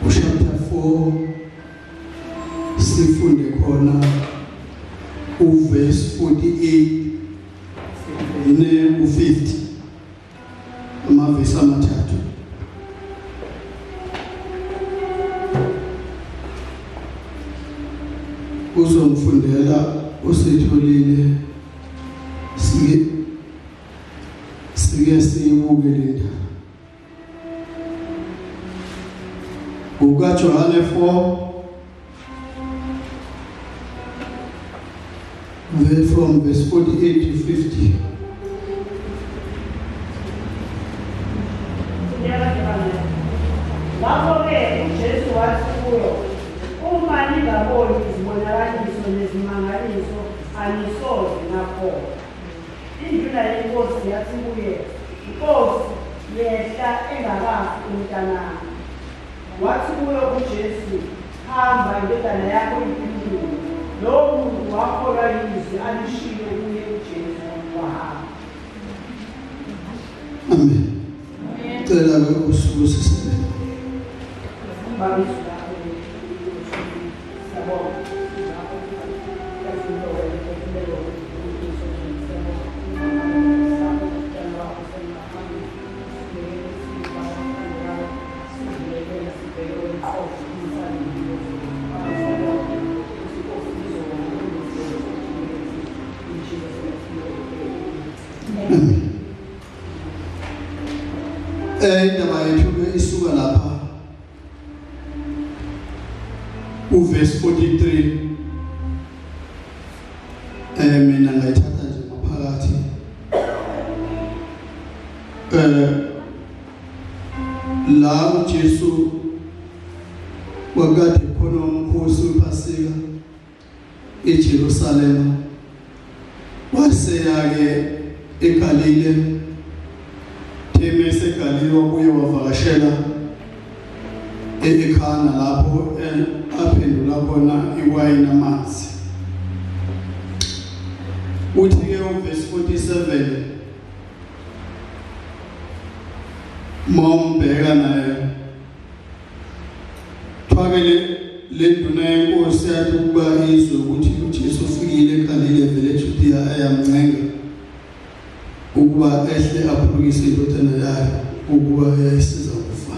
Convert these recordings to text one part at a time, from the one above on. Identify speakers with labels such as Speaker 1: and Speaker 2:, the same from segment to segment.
Speaker 1: chapter 4 sifunde khona verse 48 u50 amavesi amathathu. Uzomfundela uSitholile sike siyibuke le ndaba. UkaJohane 4 from verse 48 to 50.
Speaker 2: Lapho-ke uJesu wathi kuyo, uma ningaboni izibonakaliso nezimangaliso anisoze ngakholwa. Induna yenkosi yathi kuye, Nkosi, yehla engakafi umntanami. Wathi kuyo uJesu, hamba indodana yakho iphilile. Lowo muntu wakholwa yizwi alishilo kuye uJesu wahamba.
Speaker 1: Amen. Cela usuku sisibele. Indaba yethu isuka lapha uverse 43. Mina ngayithatha nje maphakathi. La uJesu wakade khona umkhosi wePhasika eJerusalema. Waseyake eGalile. Mese eGalile wabuye wavakashela eKhana lapho aphendula khona iwayini amanzi. Uthi-ke uverse 47 mombheka naye thwakele le nduna yenkosi yathi ukuba izwe ukuthi uJesu ufikile eGalile vele eJudiya ayamncenga ukuba ehle aphulukise indodana yayo ukuba yayisiza kufa.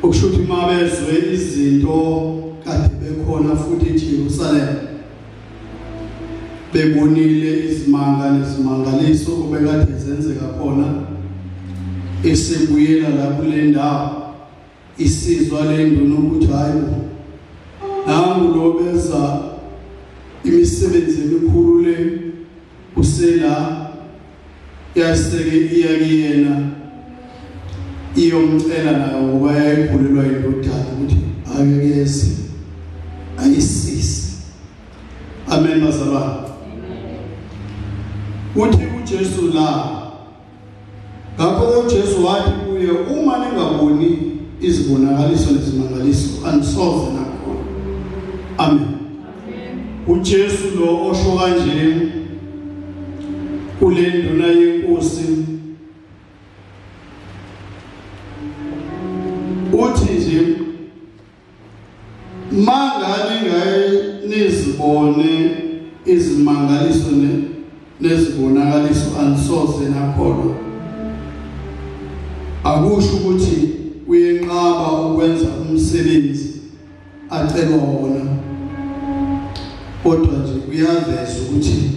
Speaker 1: Okusho ukuthi mabezwe izinto kade bekhona futhi eJerusalema, bebonile izimanga nezimangaliso obekade zenzeka khona, esebuyela la kule ndawo isizwa le nduna ukuthi hayi nangu lo beza imisebenzi emikhulu le usela yaseke iyakiyena iyomcela nayo ngoba yayigulelwa indodana ukuthi akekeze ayisise. Amen bazalwane. Uthi uJesu la ngakho uJesu wathi kuye, uma ningaboni izibonakaliso nezimangaliso anisoze nakhona. Amen. uJesu lo osho kanje kule nduna yenkosi uthi nje mangani ngaye nizibone izimangaliso nezibonakaliso anisoze nakholwa, akusho ukuthi uyenqaba ukwenza umsebenzi acelwa wona, kodwa nje uyaveza ukuthi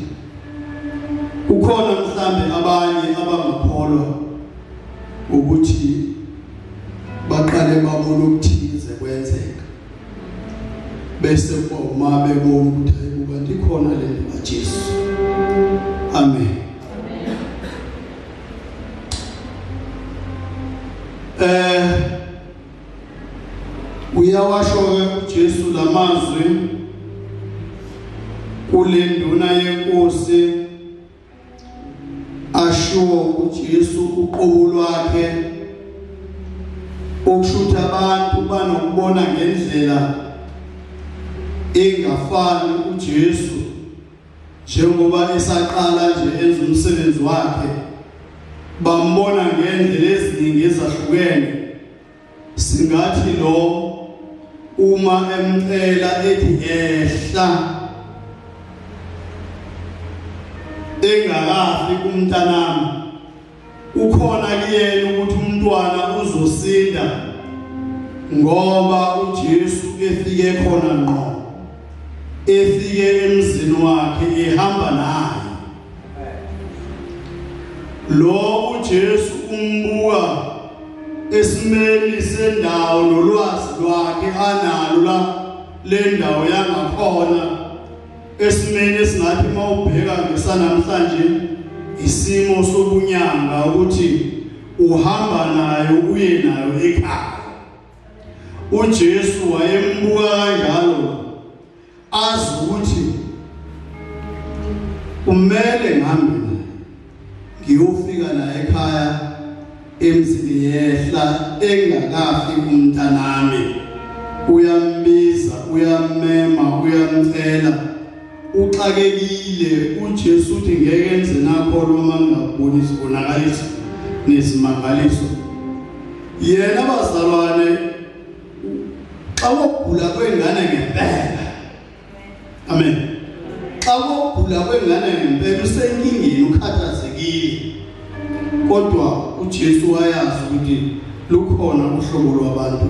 Speaker 1: ukhona mhlambe abanye abangakholwa ukuthi baqale babone ukuthize kwenzeka bese uma bebona ukuthi hayi kanti khona le nto kaJesu. Amen. Uyawasho uJesu lamazwi kule nduna yenkosi, asho uJesu uqobo lwakhe okushuthi abantu banokubona ngendlela engafani uJesu njengoba esaqala nje enza umsebenzi wakhe, bambona ngendlela eziningi ezahlukene singathi lo uma emcela ethi ehla engakafi kumntanami ukhona kuyena ukuthi umntwana uzosinda ngoba uJesu efike khona ngqo efike emzini wakhe ehamba naye lo uJesu umbuka esimeni sendawo nolwazi lwakhe analo la le ndawo yangakhona esimeni esingathi mawubheka ngesanamhlanje isimo sobunyanga ukuthi uhamba nayo uye nayo ekhaya uJesu wayembuka kanjalo azi ukuthi kumele ngihambe ngiyofika la ekhaya emzini yehla engakafi umntanami uyambiza uyamema uyamcela uxakekile uJesu uthi ngeke enze nakho noma ngingaboni isibonakaliso nesimangaliso yena bazalwane xa ukugula kwengane ngempela amen xa ukugula kwengane ngempela usenkingeni ukhathazekile kodwa uJesu wayazi ukuthi lukhona uhlobo lwabantu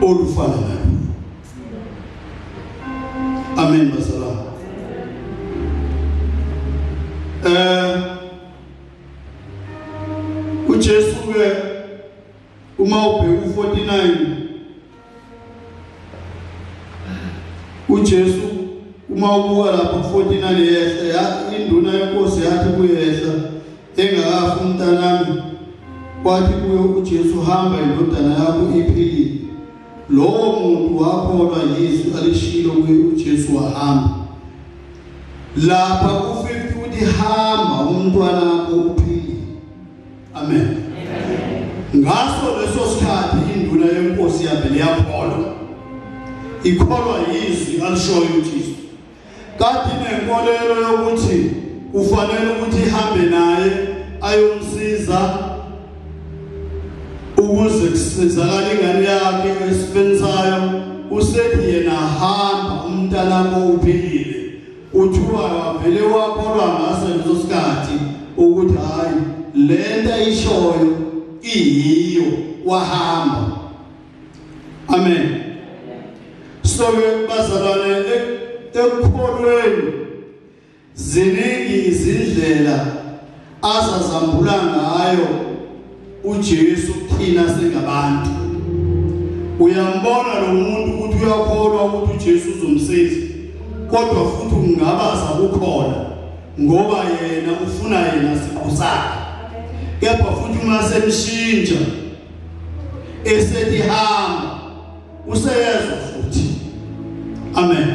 Speaker 1: olufana naye amen bazalwane uJesu ke uma ubheka u49 uJesu uma ubuka lapha ku49 yehla induna yenkosi yathi kuyehla engakafi umntanami kwathi kuye uJesu hamba indodana yakho iphilile lowo muntu wakholwa yizwi alishilo kuye uJesu wahamba lapha ku50 uthi hamba umntwana wakho uphilile amen ngaso leso sikhathi induna yenkosi yavele yakholwa ikholwa yizwi alishoyo uJesu kanti nenkolelo yokuthi ufanele ukuthi ihambe naye ayomsiza ukuze kusizakale ingane yakhe esipenzayo usethi yena hamba umntanami uphilile uthiwa wavele wakholwa ngaso leso sikhathi ukuthi hayi lento ayishoyo iyiyo wahamba amen so bazalwane ekukholweni ziningi izindlela azazambula ngayo uJesu thina singabantu uyambona lo muntu ukuthi uyakholwa ukuthi uJesu uzomsiza kodwa futhi ungabaza ukukhona ngoba yena ufuna yena siqu sakhe kepha futhi uma semshintsha esethi hamba useyezwa futhi amen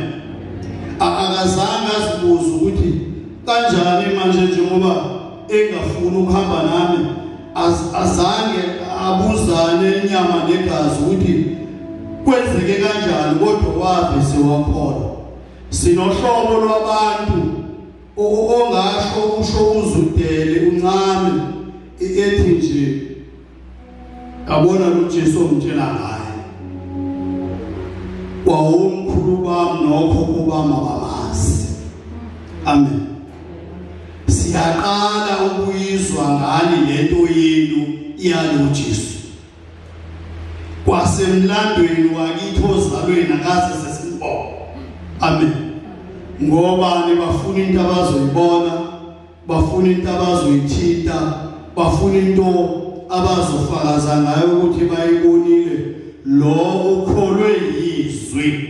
Speaker 1: akazange azibuza ukuthi kanjani manje njengoba engafuni ukuhamba nami azange abuzane inyama negazi ukuthi kwenzeke kanjani kodwa wave sewakholwa sinohlobo lwabantu ongasho usho uzudele uncane ethi nje abona uJesu omtshela ngaye wawumkhulu bami nokhokho bami abamazi amen siyaqala ukuyizwa ngani lento yenu iyalo Jesu kwasemlandweni wakithi ozalweni akaze sesibona amen ngoba bafuna into abazoyibona bafuna into abazoyithinta bafuna into abazofakaza ngayo ukuthi bayibonile lo ukholwe yizwi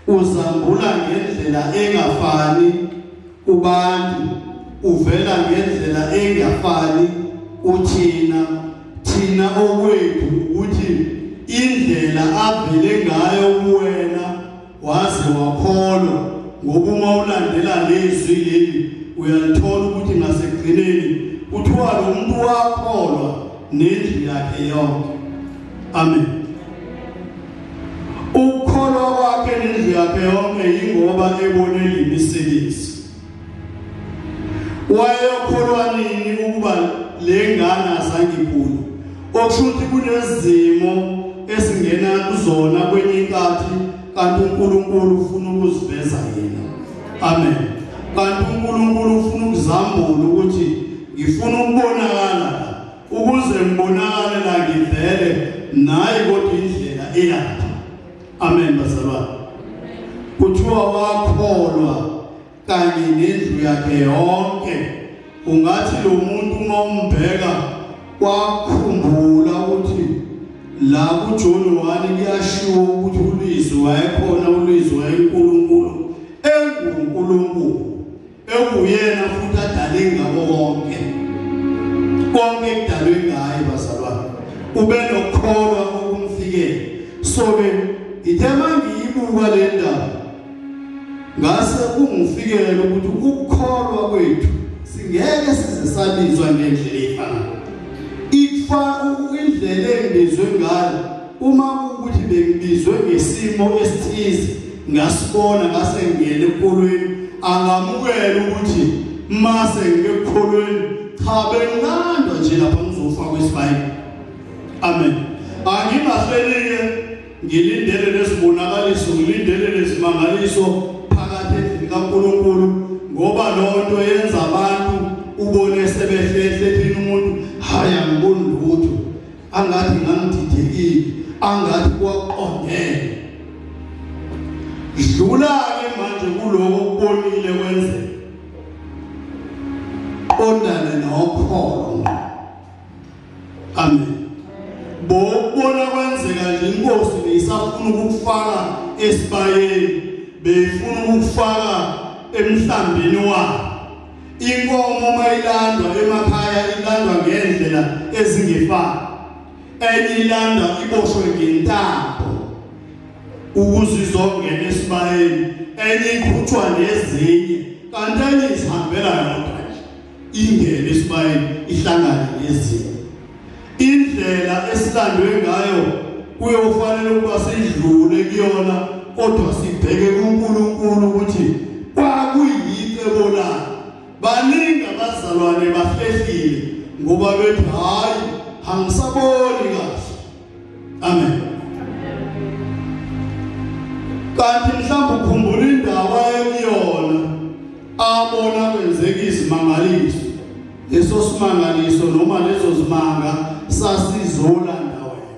Speaker 1: uzambula ngendlela engafani kubantu uvela ngendlela engafani thina okwethu ukuthi indlela avele ngayo kuwena waze wakholwa ngoba uma ulandela lezwi leli uyalithola ukuthi ngasekugcineni uthiwa lo muntu wakholwa nendlu yakhe yonke amen ukholwa kwakhe nendlu yakhe yonke yingoba ebonile imisebenzi wayekholwa nini ukuba le ngane azange ikhulu okushuthi kunezimo esingena kuzona kwenye inkathi kanti uNkulunkulu ufuna ukuziveza yena. Amen. Kanti uNkulunkulu ufuna ukuzambula ukuthi ngifuna ukubonakala ukuze ngibonakale la ngivele naye kodwa indlela eyakhe. Amen bazalwane. Kuthiwa wakholwa kanye nendlu yakhe yonke. Ungathi lo muntu uma umbheka wakhumbula ukuthi la kuJohn 1 kuyashiwo ukuthi ulizwi wayekhona, ulizwi wayeNkulunkulu, enguNkulunkulu, ekuyena futhi adale ngabo konke. Konke kudalwe ngaye bazalwane. Ube nokholwa okumfikele. So-ke ithema ngiyibuka le ndaba ngase kungifikele ukuthi ukukholwa kwethu singeke size sabizwa ngendlela efanayo. Indlela engibizwe ngayo uma ukuthi bengibizwe ngesimo esithize ngasibona ngase ngiyele ekholweni, angamukela ukuthi mase ngekholweni cha bengilandwa nje lapha ngizofa kwesibhayibheli. Amen. Angingahlelike ngilindele lesibonakaliso, ngilindele lesimangaliso phakathi endlini kaNkulunkulu, ngoba lonto yenza abantu ubone sebehlehle thina umuntu hayi angiboni lutho, angathi ngangididekile, angathi kwaqondene. Dlula-ke manje kuloko kubonile kwenzeka, qondane nokholo. Amen. Bokubona kwenzeka nje inkosi beyisafuna ukufaka esibayeni, beyifuna ukufaka emhlambini wayo. Inkomo mayilandwa emakhaya ilandwa ngendlela ezingefani. Enye ilandwa iboshwe ngentambo ukuze izongena esibayeni, enye ikhutshwa nezinye, kanti enye isihambela yodwa ingene esibayeni ihlangane nezinye. Indlela esilandwe ngayo kuyofanele ukuba sidlule kuyona, kodwa sibheke kuNkulunkulu ukuthi kwakuyicebo lakhe. Baningi abazalwane bahlehlile ngoba bethi hayi angisaboni kahle. Amen. Kanti mhlawumbe ukhumbula indawo ayekuyona abona kwenzeka izimangaliso. Leso simangaliso noma lezo zimanga sasizolanda wena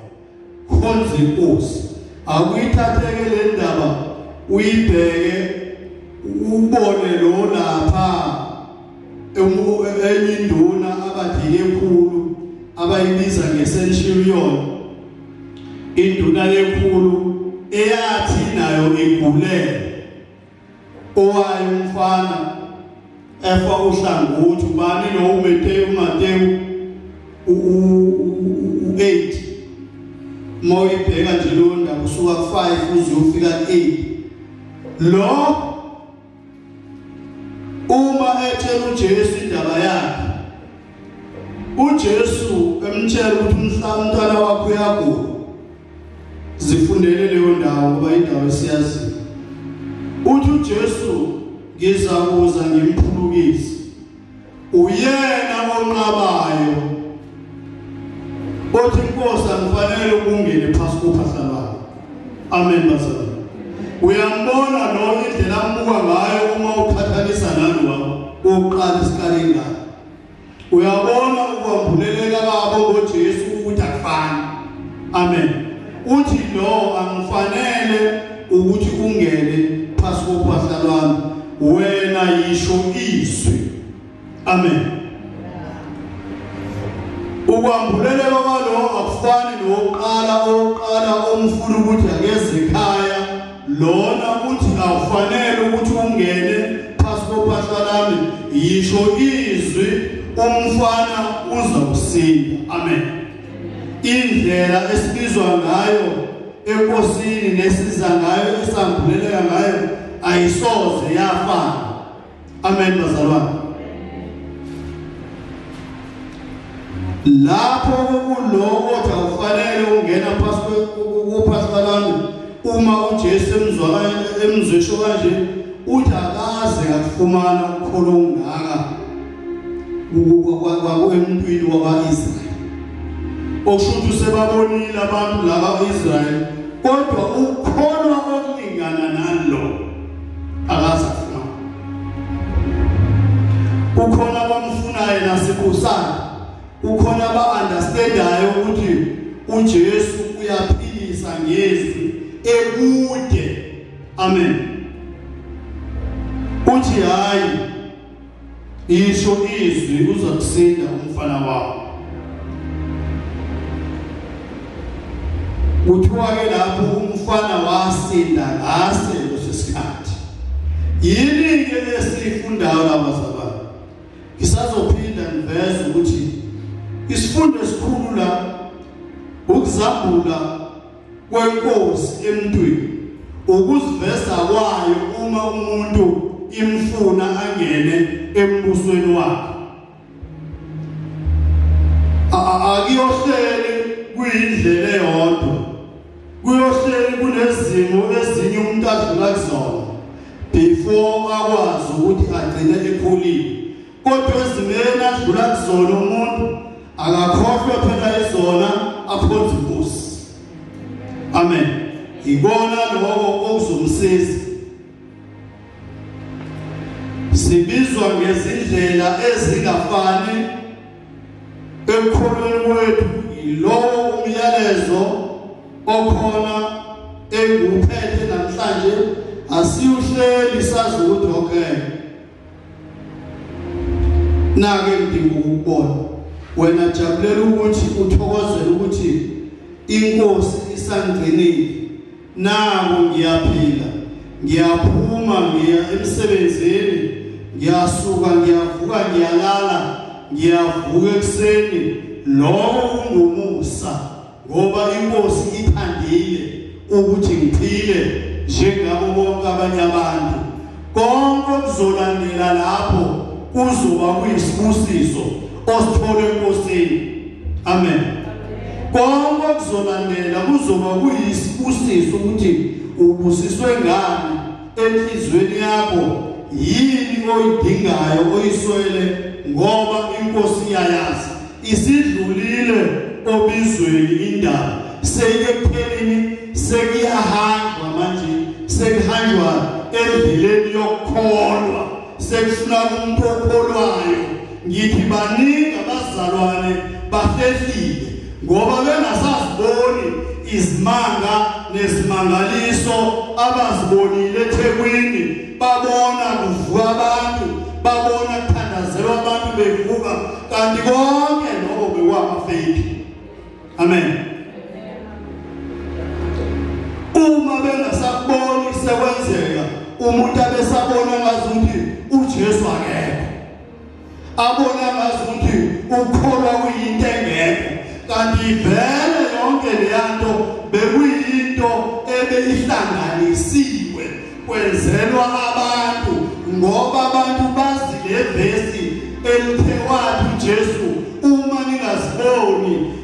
Speaker 1: khonza inkosi. Akuyithatheke le ndaba uyibheke ubone lo lapha enye induna abadile ekhulu abayibiza ngeCenturion, induna enkulu eyathi nayo igulele, owaye umfana efa uhlangothi ubani lo uMateyu 8 moyibheka nje lo ndaba usuka 5 uze ufika 8. Lo uma etshela uJesu indaba yakhe, uJesu emtshela ukuthi umntwana wakho uyagula. Zifundele leyo ndawo ngoba indawo esiyazi. Uthi uJesu ngizakuza ngimphulukise, uyena onqabayo. Othi inkosi angifanele ukungene phasi kophahla lwakhe. Amen bazalwane. Uyambona lo indlela amuka ngayo uma uqhathanisa nalo oqala isikali ngayo. Uyabona ukwambuleleka kwabo ngoJesu ukuthi akufani. Amen. Uthi lo angifanele ukuthi ungene phasi kophahla lwami, wena yisho izwi. Amen. Ukwambuleleka kwalo akufani noqala omfuna ukuthi akeze ekhaya. Lona uthi awufanele ukuthi ungene phasi kophahla lami, yisho izwi umfana uzawusinda. Amen. Indlela esibizwa ngayo enkosini nesiza ngayo esambuleleka ngayo ayisoze yafana. Amen bazalwane. Lapho kulo othi awufanele ungena phasi kophahla lami, uma uJesu emzwesho kanje uthi akaze akufumana ukukholo ongaka emntwini wakwa-Israyeli. okushuthi sebabonile abantu laba Israel kodwa ukholwa okulingana nalo akazafuna ukhona abamfunayo nasebusana ukhona aba-understandayo ukuthi uJesu uyaphilisa ngezi ekude amen uthi hayi isho izwi uzakusinda umfana wakho kuthiwa-ke lapho umfana wasinda ngase lesikhathi yini-ke esiyifundayo labazalwane ngisazophinda ngiveze ukuthi isifundo esikhulu la ukuzambula kwenkosi emntwini ukuziveza kwayo uma umuntu imfuna angene embusweni wakhe akiyohleli kuyindlela eyodwa kuyohleli kunezimo ezinye umuntu adlula kuzona before akwazi ukuthi agcine epholile kodwa ezimeni adlula kuzona umuntu akakhohlwa phela izona aphonza inkosi amen ikona lokho okuzomsiza sibizwa ngezindlela ezingafani ekukholweni kwethu yilowo umyalezo okhona enguphethe namhlanje asiyuhleli sazi ukuthi okay nake ngidinga ukubona wena jabulela ukuthi uthokozele ukuthi inkosi isangcinile nabo ngiyaphila ngiyaphuma ngiya emsebenzini ngiyasuka ngiyavuka ngiyalala ngiyavuka ekseni lokho kungumusa ngoba inkosi ithandile ukuthi ngiphile njengabo bonke abanye abantu konke okuzolandela lapho kuzoba kuyisibusiso osithole enkosini amen konke okuzolandela kuzoba kuyisibusiso ukuthi ubusiswe ngani enhlizweni yakho yini oyidingayo oyiswele ngoba inkosi iyayazi isidlulile obizweni indaba sekupheleni sekuyahanjwa manje sekuhanjwa endleleni yokukholwa sekufuna umuntu okholwayo ngithi baningi abazalwane bahlelile ngoba bengasaziboni izimanga nesimangaliso abazibonile eThekwini babona kuvuka abantu babona kuthandazelwa abantu bevuka kanti konke lokho bekwamafake amen uma bengasaboni sekwenzeka umuntu abesabona ngazuthi uJesu akekho abona ngazuthi ukholwa kuyinto engekho kanti vele yonke leyanto bekuyinto ebeyihlanganisiwe kwenzelwa abantu ngoba abantu bazi levesi elithekwathi uJesu uma ningaziboni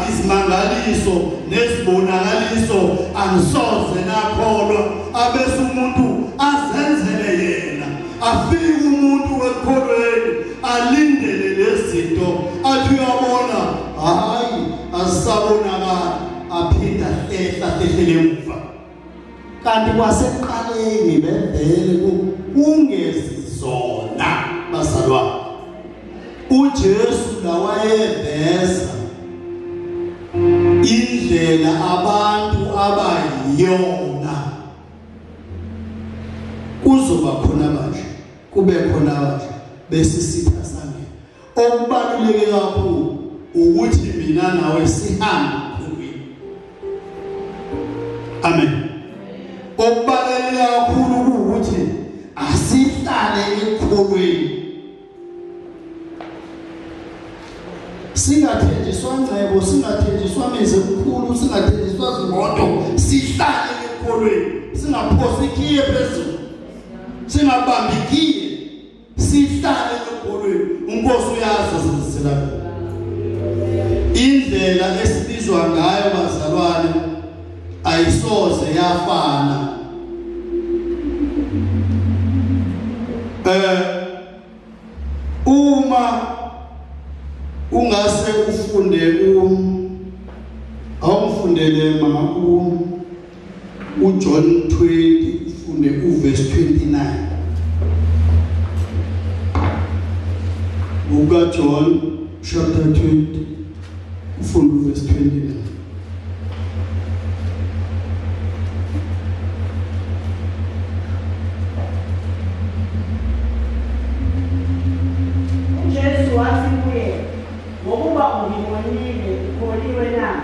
Speaker 1: izimangaliso nezibonakaliso anisoze nakholwa abese umuntu azenzele yena afike umuntu wekholweni alindele lezinto athi uyabona hayi asabonakala aphinda ehlehle emuva kanti kwaseqaleni bevele kungezizona bazalwane uJesu lawayeveza indlela abantu abayiyona kuzoba khona manje kube khona manje besisitha sange okubaluleke kakhulu ukuthi mina nawe sihambe kuye amen okubaluleke kakhulu ukuthi asihlale ekholweni singathenjiswa ngcebo singathenjiswa meze kukhulu singathenjiswa zimoto sihlale ekholweni singaphosi ikhiye phezulu singabambi ikhiye sihlale ekholweni unkosi uyazi sizela indlela esibizwa ngayo bazalwane ayisoze yafana uma ungase ufuna awufundele mama uJohn 20 ufunde uverse 29. John chapter 20 ufunde uverse 29.
Speaker 2: Jesu wathi kuye, ngokuba ungibonile ukholiwe na?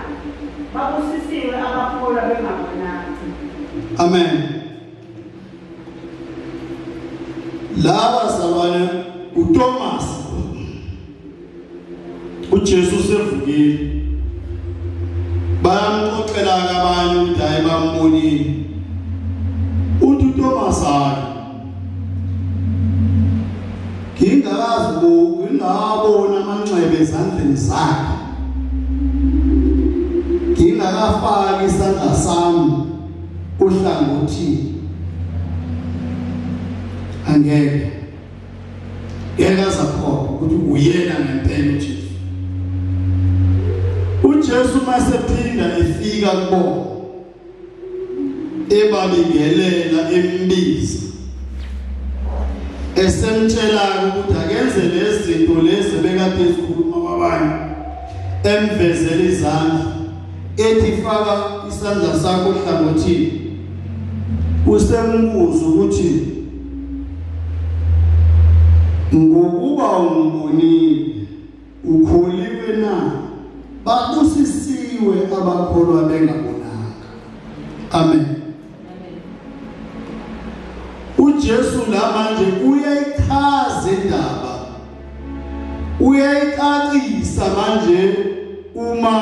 Speaker 2: Babusisiwe abakholwa bengabonanga.
Speaker 1: Amen. Laba sabana uThomas uJesu sevukile bayamxoxela abanye ukuthi hayi bambonile uthi uThomas ngingabona amanxeba ezandleni zakhe ngingakafaki isandla sami uhlangothini angeke zakho ukuthi uyena ngempela uJesu masephinda efika kubo ebabingelela embiza esemtshela ukuthi akenze lezi zinto lezi bekade ezikhuluma kwabanye emvezela izandla ethi faka isandla sakho ohlangothini usembuza ukuthi ngokuba ungibonile ukholiwe na? Babusisiwe abakholwa bengabonanga. Amen. uJesu manje uyayichaza indaba, uyayicacisa manje uma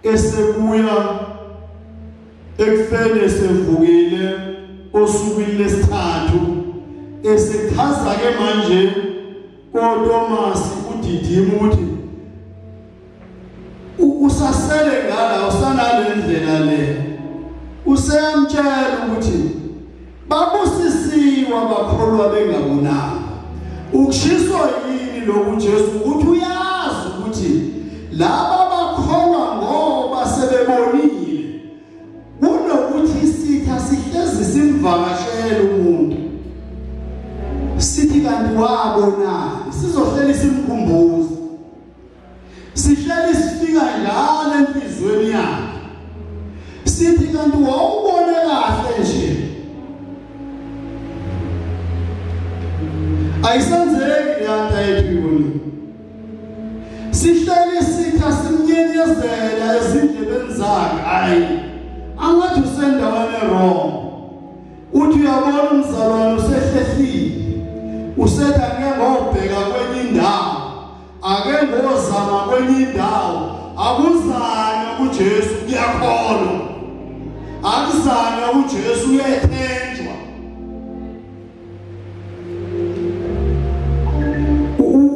Speaker 1: esebuya ekufeni sevukile osukwini lesithathu esechaza ke manje koThomas udidima ukuthi usasele ngala usanalendlela le useyamtshela ukuthi babusisiwe abakholwa bengabonanga. Ukushiswa yini lokhu Jesu ukuthi uyazi ukuthi laba bakholwa ngoba sebebonile kunokuthi sitha sihlezi simvakashela umuntu sithi kanti wabonani sizohleli simkhumbuza sihleli sifika njalo enhlizweni yakhe sithi kanti wawubone kahle nje ayisanzeki yanta yethu yona sihleli sitha simnyenyezela ezindlebeni zakhe hayi angathi usendaweni wrong uthi uyabona umzalwane usehlehlile usetha ngeke ngobheka kwenye indawo ake ngozama kwenye indawo akuzana kuJesu kuyakholwa akuzana kuJesu uyethenjwa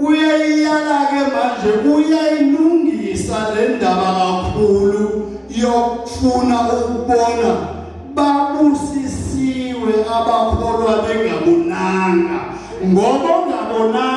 Speaker 1: uyayala ke manje uyayilungisa le ndaba kakhulu yokufuna ukubona babusisiwe abakholwa bengabonanga ngoba ungabonanga